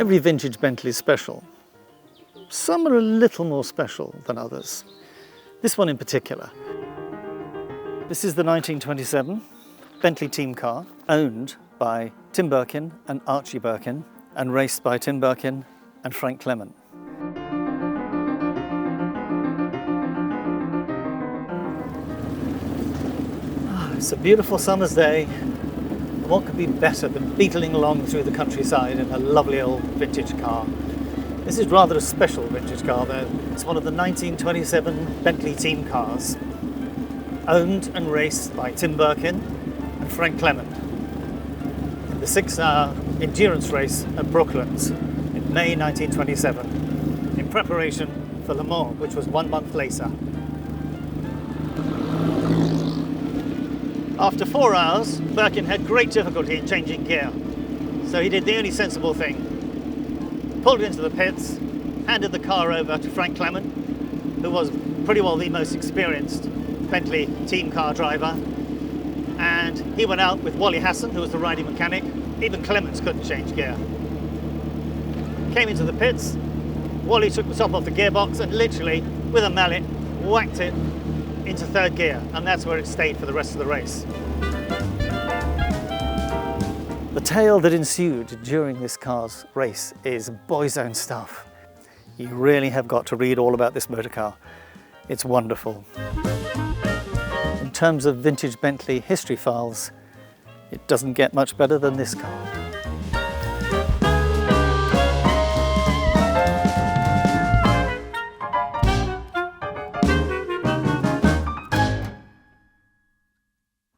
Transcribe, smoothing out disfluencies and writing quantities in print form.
Every vintage Bentley is special. Some are a little more special than others. This one in particular. This is the 1927 Bentley Team Car, owned by Tim Birkin and Archie Birkin, and raced by Tim Birkin and Frank Clement. It's a beautiful summer's day. What could be better than beetling along through the countryside in a lovely old vintage car? This is rather a special vintage car though. It's one of the 1927 Bentley Team Cars, owned and raced by Tim Birkin and Frank Clement in the 6-hour endurance race at Brooklands in May 1927, in preparation for Le Mans, which was 1 month later. After 4 hours, Birkin had great difficulty in changing gear, so he did the only sensible thing. Pulled into the pits, handed the car over to Frank Clement, who was pretty well the most experienced Bentley team car driver, and he went out with Wally Hassan, who was the riding mechanic. Even Clements couldn't change gear. Came into the pits, Wally took the top off the gearbox and literally, with a mallet, whacked it into 3rd gear, and that's where it stayed for the rest of the race. The tale that ensued during this car's race is boy's own stuff. You really have got to read all about this motor car. It's wonderful. In terms of vintage Bentley history files, it doesn't get much better than this car.